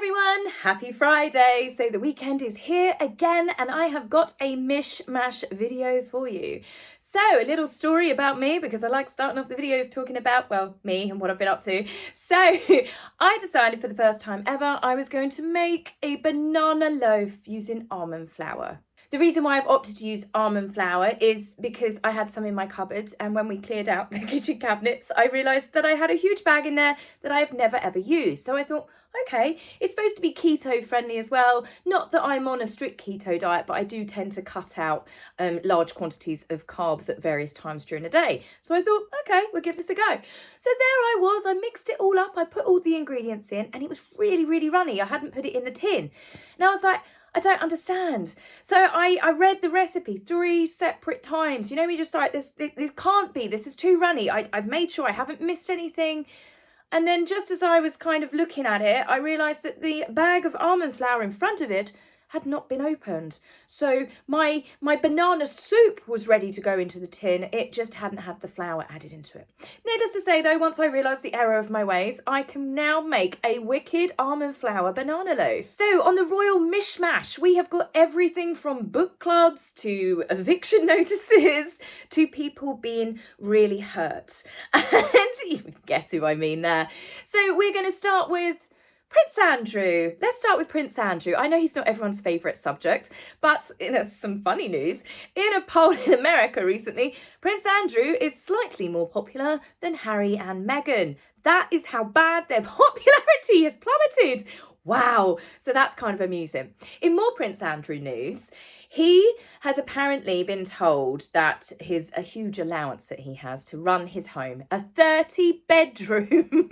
everyone, happy Friday. So the weekend is here again and I have got a mishmash video for you. So a little story about me, because I like starting off the videos talking about, well, me and what I've been up to. So I decided for the first time ever I was going to make a banana loaf using almond flour. The reason why I've opted to use almond flour is because I had some in my cupboard, and when we cleared out the kitchen cabinets, I realised that I had a huge bag in there that I've never ever used. So I thought, okay, it's supposed to be keto friendly as well. Not that I'm on a strict keto diet, but I do tend to cut out large quantities of carbs at various times during the day. So I thought, okay, we'll give this a go. So there I was, I mixed it all up, I put all the ingredients in, and it was really, really runny. I hadn't put it in the tin. And I was like, I don't understand. So I read the recipe 3 separate times. You know, we just like, this can't be, this is too runny. I've made sure I haven't missed anything. And then just as I was kind of looking at it, I realised that the bag of almond flour in front of it had not been opened. So my banana soup was ready to go into the tin. It just hadn't had the flour added into it. Needless to say though, once I realised the error of my ways, I can now make a wicked almond flour banana loaf. So on the Royal Mishmash, we have got everything from book clubs to eviction notices to people being really hurt. And you can guess who I mean there. So we're going to start with Prince Andrew. Let's start with Prince Andrew. I know he's not everyone's favourite subject, but some funny news. In a poll in America recently, Prince Andrew is slightly more popular than Harry and Meghan. That is how bad their popularity has plummeted. Wow, so that's kind of amusing. In more Prince Andrew news, he has apparently been told that a huge allowance that he has to run his home, a 30-bedroom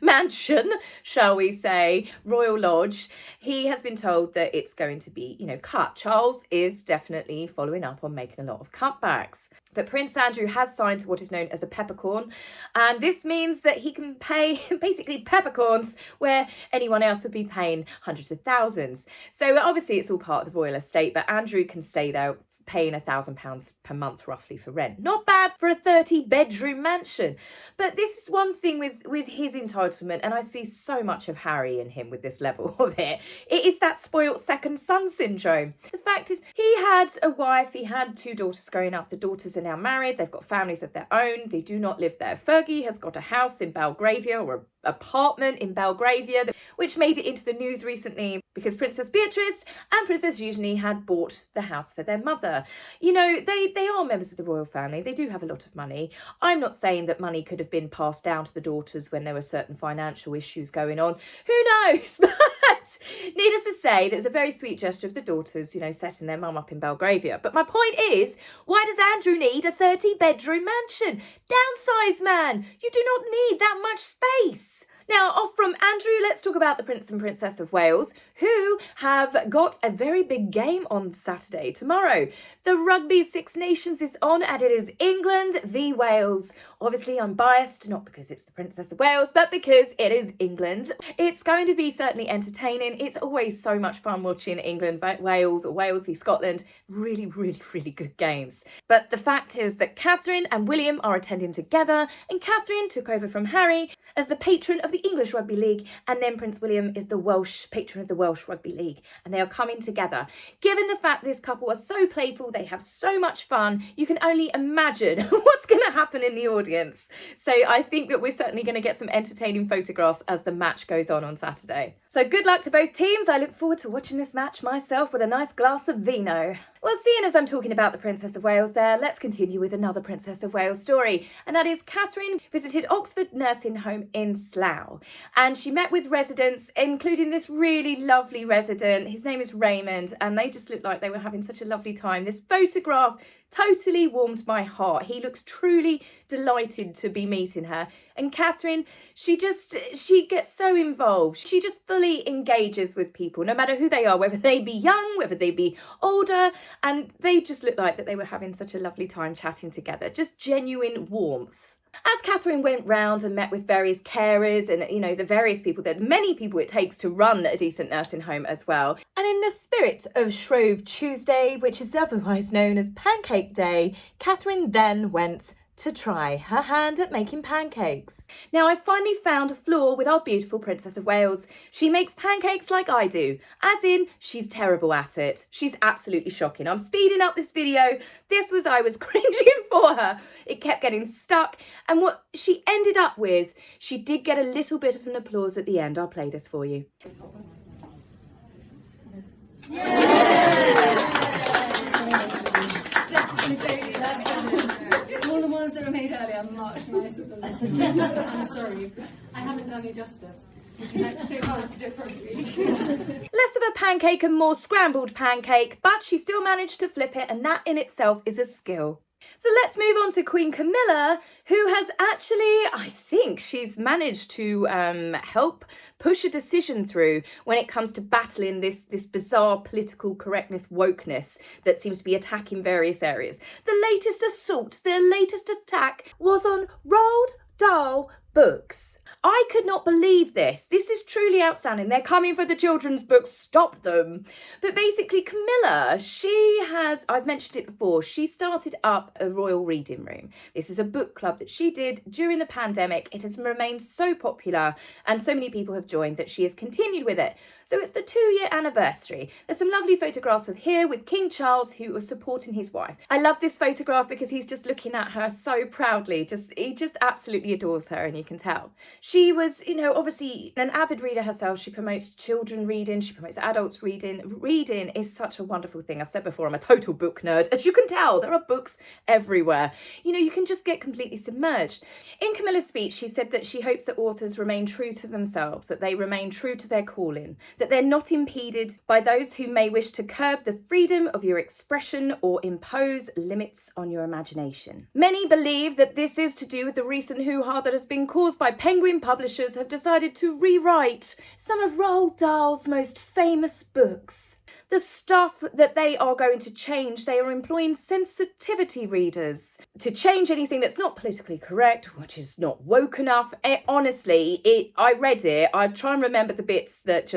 mansion, shall we say, Royal Lodge, he has been told that it's going to be, cut. Charles is definitely following up on making a lot of cutbacks. But Prince Andrew has signed to what is known as a peppercorn, and this means that he can pay basically peppercorns where anyone else would be paying hundreds of thousands. So obviously it's all part of the royal estate, but Andrew can stay there paying £1,000 per month roughly for rent. Not bad for a 30-bedroom mansion. But this is one thing with his entitlement, and I see so much of Harry in him with this level of it. It is that spoilt second son syndrome. The fact is, he had a wife, he had 2 daughters growing up. The daughters are now married, they've got families of their own, they do not live there. Fergie has got a house in Belgravia, or an apartment in Belgravia, which made it into the news recently because Princess Beatrice and Princess Eugenie had bought the house for their mother. You know, they are members of the royal family. They do have a lot of money. I'm not saying that money could have been passed down to the daughters when there were certain financial issues going on. Who knows? But needless to say, that was a very sweet gesture of the daughters, setting their mum up in Belgravia. But my point is, why does Andrew need a 30-bedroom mansion? Downsize, man. You do not need that much space. Now, off from Andrew, let's talk about the Prince and Princess of Wales, who have got a very big game on Saturday, tomorrow. The Rugby Six Nations is on, and it is England v Wales. Obviously, I'm biased, not because it's the Princess of Wales, but because it is England. It's going to be certainly entertaining. It's always so much fun watching England v Wales or Wales v Scotland. Really, really, really good games. But the fact is that Catherine and William are attending together, and Catherine took over from Harry as the patron of the English Rugby League, and then Prince William is the Welsh patron of the Welsh Rugby League, and they are coming together. Given the fact this couple are so playful, they have so much fun, you can only imagine what's going to happen in the audience. So I think that we're certainly going to get some entertaining photographs as the match goes on Saturday. So good luck to both teams. I look forward to watching this match myself with a nice glass of vino. Well, seeing as I'm talking about the Princess of Wales there, let's continue with another Princess of Wales story, and that is Catherine visited Oxford Nursing Home in Slough, and she met with residents, including this really lovely resident. His name is Raymond, and they just looked like they were having such a lovely time. This photograph totally warmed my heart. He looks truly delighted to be meeting her. And Catherine, she gets so involved. She just fully engages with people, no matter who they are, whether they be young, whether they be older. And they just looked like that they were having such a lovely time chatting together. Just genuine warmth. As Catherine went round and met with various carers and, the various people, that many people it takes to run a decent nursing home as well. And in the spirit of Shrove Tuesday, which is otherwise known as Pancake Day, Catherine then went to try her hand at making pancakes. Now, I finally found a flaw with our beautiful Princess of Wales. She makes pancakes like I do, as in she's terrible at it. She's absolutely shocking. I'm speeding up this video. I was cringing for her. It kept getting stuck. And what she ended up with, she did get a little bit of an applause at the end. I'll play this for you. All the ones that were made earlier are much nicer than this. I'm sorry, I haven't done you justice. It's too hard to do it properly. Less of a pancake and more scrambled pancake, but she still managed to flip it, and that in itself is a skill. So let's move on to Queen Camilla, who has actually, I think she's managed to help push a decision through when it comes to battling this bizarre political correctness wokeness that seems to be attacking various areas. The latest assault, the latest attack was on Roald Dahl books. I could not believe this. This is truly outstanding. They're coming for the children's books. Stop them. But basically, Camilla, she has, I've mentioned it before, she started up a royal reading room. This is a book club that she did during the pandemic. It has remained so popular and so many people have joined that she has continued with it. So it's the 2-year anniversary. There's some lovely photographs of here with King Charles, who was supporting his wife. I love this photograph because he's just looking at her so proudly. He just absolutely adores her, and you can tell. She was, obviously an avid reader herself. She promotes children reading. She promotes adults reading. Reading is such a wonderful thing. I've said before, I'm a total book nerd. As you can tell, there are books everywhere. You can just get completely submerged. In Camilla's speech, she said that she hopes that authors remain true to themselves, that they remain true to their calling, that they're not impeded by those who may wish to curb the freedom of your expression or impose limits on your imagination. Many believe that this is to do with the recent hoo-ha that has been caused by Penguin publishers have decided to rewrite some of Roald Dahl's most famous books. The stuff that they are going to change, they are employing sensitivity readers to change anything that's not politically correct, which is not woke enough. Honestly, I read it. I try and remember the bits that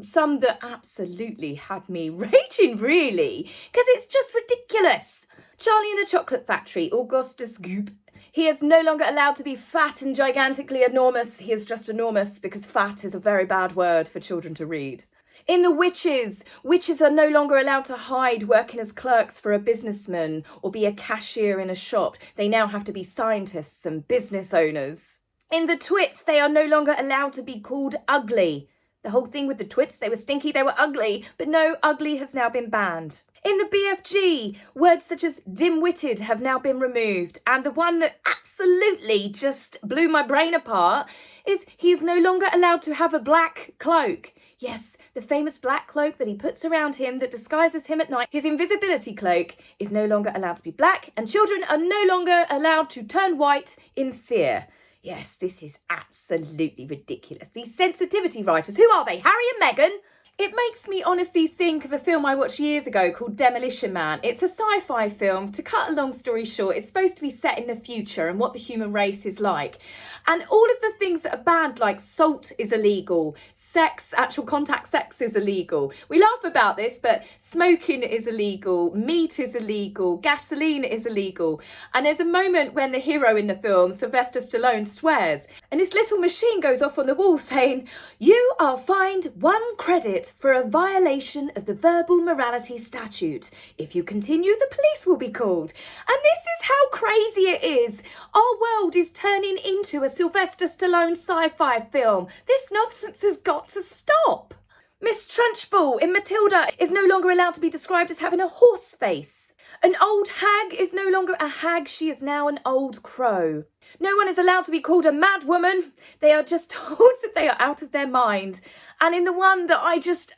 some that absolutely had me raging, really, because it's just ridiculous. Charlie in the Chocolate Factory, Augustus Goop. He is no longer allowed to be fat and gigantically enormous. He is just enormous because fat is a very bad word for children to read. In The witches are no longer allowed to hide working as clerks for a businessman or be a cashier in a shop. They now have to be scientists and business owners. In The Twits, they are no longer allowed to be called ugly. The whole thing with the Twits, they were stinky, they were ugly, but no, ugly has now been banned. In the BFG, words such as dim-witted have now been removed, and the one that absolutely just blew my brain apart is he is no longer allowed to have a black cloak. Yes, the famous black cloak that he puts around him that disguises him at night, his invisibility cloak, is no longer allowed to be black, and children are no longer allowed to turn white in fear. Yes, this is absolutely ridiculous. These sensitivity writers, who are they? Harry and Meghan? It makes me honestly think of a film I watched years ago called Demolition Man. It's a sci-fi film. To cut a long story short, it's supposed to be set in the future and what the human race is like. And all of the things that are banned, like salt is illegal, sex, actual contact sex is illegal. We laugh about this, but smoking is illegal, meat is illegal, gasoline is illegal. And there's a moment when the hero in the film, Sylvester Stallone, swears, and this little machine goes off on the wall saying, "You are fined 1 credit for a violation of the verbal morality statute. If you continue, the police will be called." And this is how crazy it is. Our world is turning into a Sylvester Stallone sci-fi film. This nonsense has got to stop. Miss Trunchbull in Matilda is no longer allowed to be described as having a horse face. An old hag is no longer a hag, she is now an old crow. No one is allowed to be called a mad woman. They are just told that they are out of their mind. And in the one that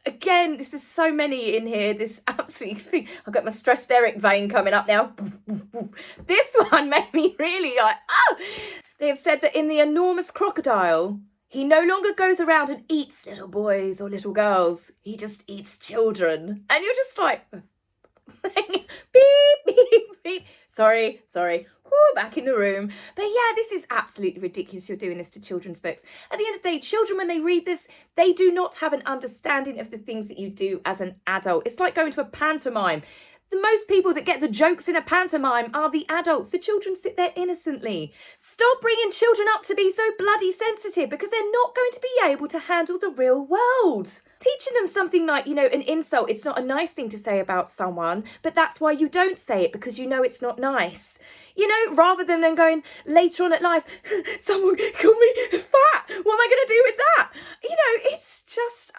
again, this is so many in here, this absolutely thing. I've got my stressed Eric vein coming up now. This one made me really like, oh! They have said that in The Enormous Crocodile, he no longer goes around and eats little boys or little girls. He just eats children. And you're just like, beep, beep, beep. Sorry. Whoo, back in the room. But yeah, this is absolutely ridiculous. You're doing this to children's books. At the end of the day, children, when they read this, they do not have an understanding of the things that you do as an adult. It's like going to a pantomime. The most people that get the jokes in a pantomime are the adults. The children sit there innocently. Stop bringing children up to be so bloody sensitive, because they're not going to be able to handle the real world. Teaching them something like, an insult, it's not a nice thing to say about someone, but that's why you don't say it, because you know it's not nice. Rather than then going later on at life, someone called me fat. What am I going to do with that? It's just,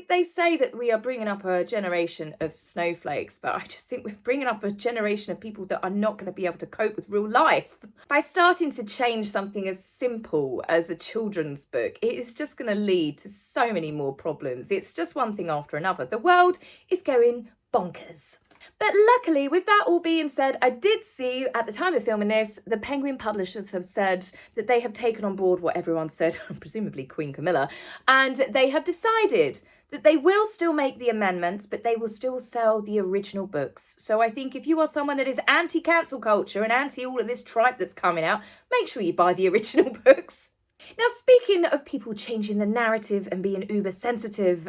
they say that we are bringing up a generation of snowflakes, but I just think we're bringing up a generation of people that are not going to be able to cope with real life. By starting to change something as simple as a children's book, it is just going to lead to so many more problems. It's just one thing after another. The world is going bonkers. But luckily, with that all being said, I did see at the time of filming this, the Penguin publishers have said that they have taken on board what everyone said, presumably Queen Camilla, and they have decided that they will still make the amendments, but they will still sell the original books. So I think if you are someone that is anti-cancel culture and anti all of this tripe that's coming out, make sure you buy the original books. Now, speaking of people changing the narrative and being uber sensitive,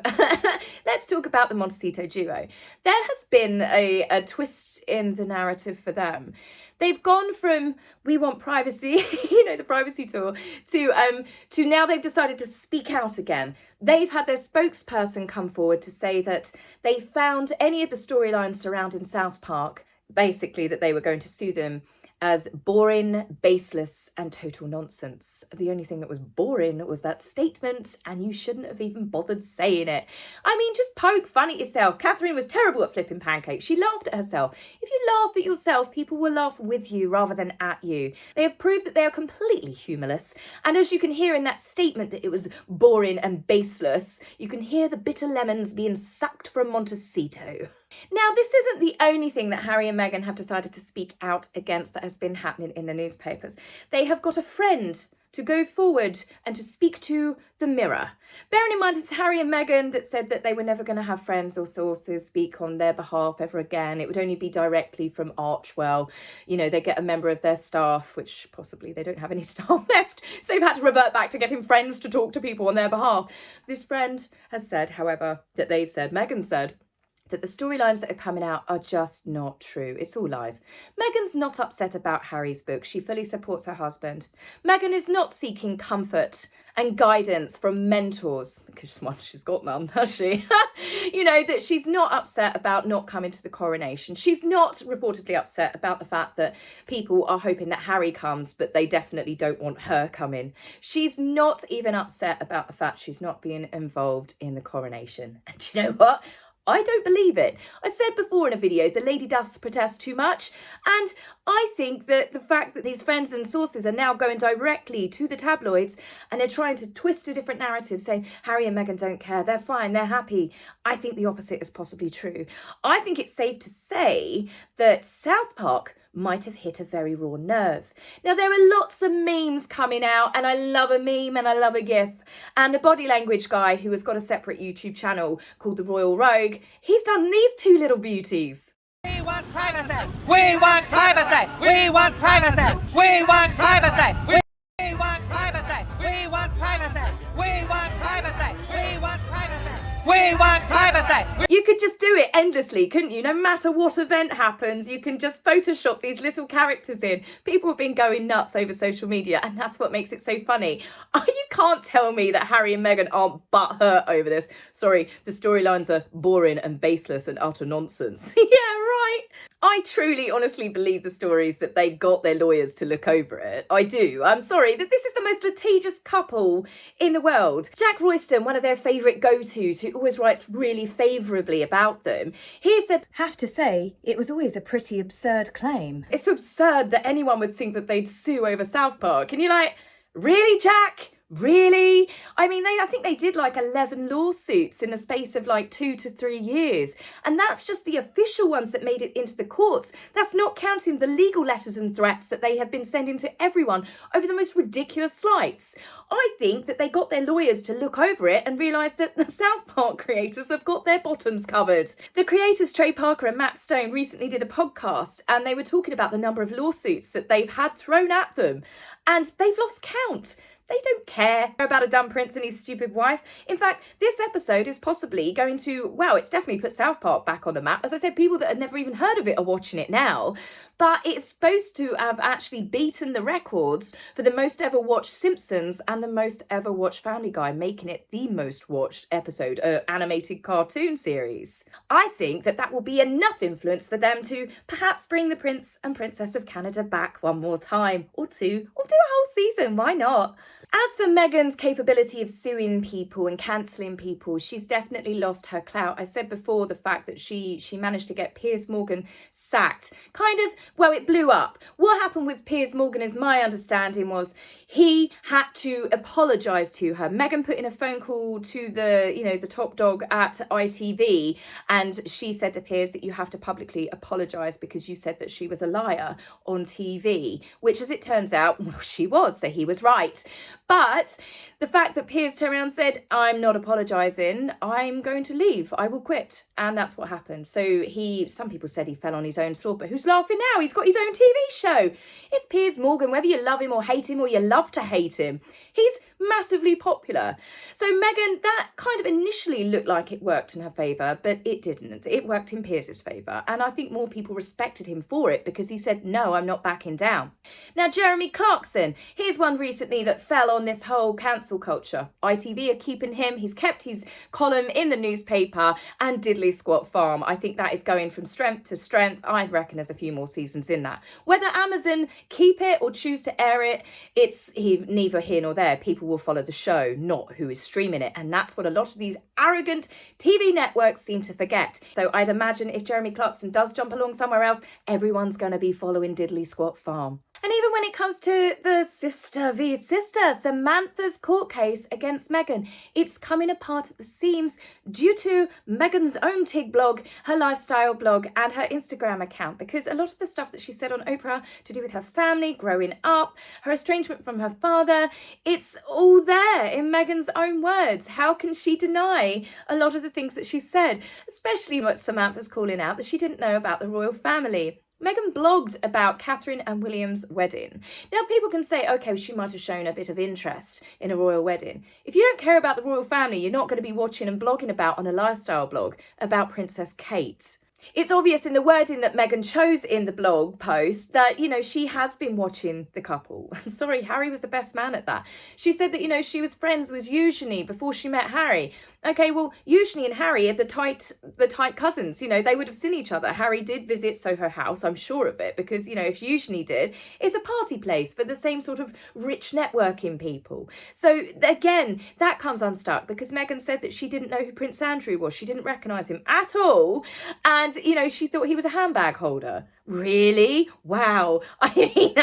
let's talk about the Montecito duo. There has been a twist in the narrative for them. They've gone from we want privacy, the privacy tour, to now they've decided to speak out again. They've had their spokesperson come forward to say that they found any of the storylines surrounding South Park, basically that they were going to sue them as boring, baseless, and total nonsense. The only thing that was boring was that statement, and you shouldn't have even bothered saying it. I mean, just poke fun at yourself. Catherine was terrible at flipping pancakes. She laughed at herself. If you laugh at yourself, people will laugh with you rather than at you. They have proved that they are completely humorless. And as you can hear in that statement that it was boring and baseless, you can hear the bitter lemons being sucked from Montecito. Now, this isn't the only thing that Harry and Meghan have decided to speak out against that has been happening in the newspapers. They have got a friend to go forward and to speak to the Mirror. Bearing in mind it's Harry and Meghan that said that they were never going to have friends or sources speak on their behalf ever again. It would only be directly from Archwell. They get a member of their staff, which possibly they don't have any staff left, so they've had to revert back to getting friends to talk to people on their behalf. This friend has said, however, Meghan said, that the storylines that are coming out are just not true. It's all lies. Meghan's not upset about Harry's book. She fully supports her husband. Meghan is not seeking comfort and guidance from mentors, because she's got none, has she? That she's not upset about not coming to the coronation. She's not reportedly upset about the fact that people are hoping that Harry comes, but they definitely don't want her coming. She's not even upset about the fact she's not being involved in the coronation. And you know what? I don't believe it. I said before in a video, the lady doth protest too much. And I think that the fact that these friends and sources are now going directly to the tabloids and they're trying to twist a different narrative saying Harry and Meghan don't care, they're fine, they're happy. I think the opposite is possibly true. I think it's safe to say that South Park might have hit a very raw nerve. Now, there are lots of memes coming out, and I love a meme and I love a gif. And the body language guy, who has got a separate YouTube channel called The Royal Rogue, he's done these two little beauties. We want privacy! We want privacy! We want privacy! We want privacy! We want privacy! We want privacy! We want privacy! We want privacy! We want privacy! You could just do it endlessly, couldn't you? No matter what event happens, you can just Photoshop these little characters in. People have been going nuts over social media, and that's what makes it so funny. You can't tell me that Harry and Meghan aren't butthurt over this. Sorry, the storylines are boring and baseless and utter nonsense. Yeah, right. I truly, honestly believe the stories that they got their lawyers to look over it. I do. I'm sorry that this is the most litigious couple in the world. Jack Royston, one of their favourite go-tos, who always writes really favourably about them, he said, have to say, it was always a pretty absurd claim. It's absurd that anyone would think that they'd sue over South Park. And you're like, really, Jack? Really? I mean, I think they did like 11 lawsuits in the space of like 2 to 3 years. And that's just the official ones that made it into the courts. That's not counting the legal letters and threats that they have been sending to everyone over the most ridiculous slights. I think that they got their lawyers to look over it and realise that the South Park creators have got their bottoms covered. The creators, Trey Parker and Matt Stone, recently did a podcast and they were talking about the number of lawsuits that they've had thrown at them. And they've lost count. They don't care about a dumb prince and his stupid wife. In fact, this episode is possibly going to, well, it's definitely put South Park back on the map. As I said, people that had never even heard of it are watching it now. But it's supposed to have actually beaten the records for the most ever watched Simpsons and the most ever watched Family Guy, making it the most watched episode, animated cartoon series. I think that will be enough influence for them to perhaps bring the Prince and Princess of Canada back one more time, or two, or do a whole season, why not? As for Meghan's capability of suing people and cancelling people, she's definitely lost her clout. I said before the fact that she managed to get Piers Morgan sacked. Kind of, well, it blew up. What happened with Piers Morgan, is my understanding, was he had to apologise to her. Meghan put in a phone call to the top dog at ITV, and she said to Piers that you have to publicly apologise because you said that she was a liar on TV, which, as it turns out, well, she was, so he was right. But the fact that Piers turned around and said, I'm not apologising, I'm going to leave, I will quit. And that's what happened. So some people said he fell on his own sword, but who's laughing now? He's got his own TV show. It's Piers Morgan, whether you love him or hate him, or you love to hate him. He's massively popular. So Meghan, that kind of initially looked like it worked in her favour, but it didn't. It worked in Piers's favour. And I think more people respected him for it because he said, no, I'm not backing down. Now, Jeremy Clarkson, here's one recently that fell on this whole cancel culture. ITV are keeping him. He's kept his column in the newspaper, and Diddley Squat Farm. I think that is going from strength to strength. I reckon there's a few more seasons in that. Whether Amazon keep it or choose to air it, it's neither here nor there. People will follow the show, not who is streaming it. And that's what a lot of these arrogant TV networks seem to forget. So I'd imagine if Jeremy Clarkson does jump along somewhere else, everyone's going to be following Diddley Squat Farm. And even when it comes to the sister v sister, Samantha's court case against Meghan, it's coming apart at the seams due to Meghan's own TIG blog, her lifestyle blog, and her Instagram account, because a lot of the stuff that she said on Oprah to do with her family, growing up, her estrangement from her father, it's all there in Meghan's own words. How can she deny a lot of the things that she said, especially what Samantha's calling out that she didn't know about the royal family? Meghan blogged about Catherine and William's wedding. Now, people can say, okay, she might have shown a bit of interest in a royal wedding. If you don't care about the royal family, you're not going to be watching and blogging about on a lifestyle blog about Princess Kate. It's obvious in the wording that Meghan chose in the blog post that, she has been watching the couple. Sorry, Harry was the best man at that. She said that, she was friends with Eugenie before she met Harry. Okay, well, Eugenie and Harry are the tight cousins. They would have seen each other. Harry did visit Soho House, I'm sure of it, because, if Eugenie did, it's a party place for the same sort of rich networking people. So, again, that comes unstuck because Meghan said that she didn't know who Prince Andrew was. She didn't recognise him at all. And, she thought he was a handbag holder. Really? Wow. I mean,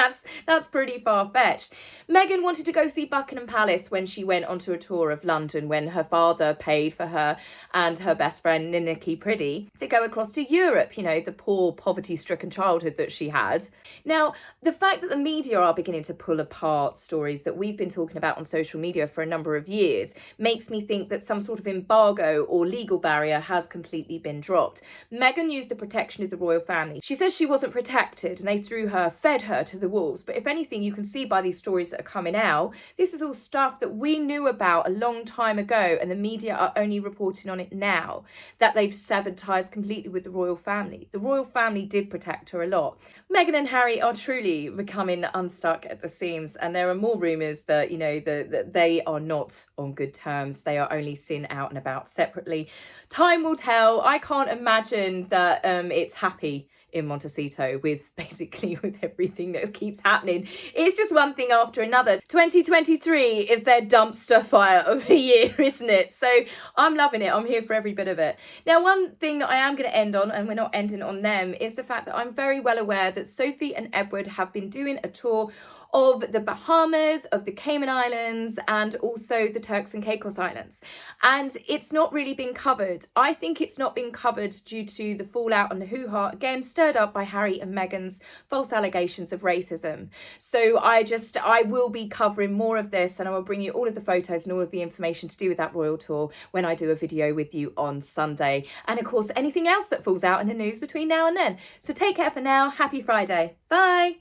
that's pretty far-fetched. Meghan wanted to go see Buckingham Palace when she went onto a tour of London, when her father paid for her and her best friend Nikki Priddy to go across to Europe, the poor poverty-stricken childhood that she had. Now, the fact that the media are beginning to pull apart stories that we've been talking about on social media for a number of years makes me think that some sort of embargo or legal barrier has completely been dropped. Meghan used the protection of the royal family. She says she wasn't protected and they fed her to the wolves. But if anything, you can see by these stories that are coming out, this is all stuff that we knew about a long time ago and the media are only reporting on it now, that they've severed ties completely with the royal family. The royal family did protect her a lot. Meghan and Harry are truly becoming unstuck at the seams, and there are more rumours that, that they are not on good terms. They are only seen out and about separately. Time will tell. I can't imagine that it's happy in Montecito with everything that keeps happening. It's just one thing after another. 2023 is their dumpster fire of a year, isn't it? So I'm loving it. I'm here for every bit of it. Now, one thing that I am going to end on, and we're not ending on them, is the fact that I'm very well aware that Sophie and Edward have been doing a tour of the Bahamas, of the Cayman Islands, and also the Turks and Caicos Islands. And it's not really been covered. I think it's not been covered due to the fallout and the hoo-ha, again, stirred up by Harry and Meghan's false allegations of racism. So I will be covering more of this, and I will bring you all of the photos and all of the information to do with that royal tour when I do a video with you on Sunday. And of course, anything else that falls out in the news between now and then. So take care for now. Happy Friday. Bye.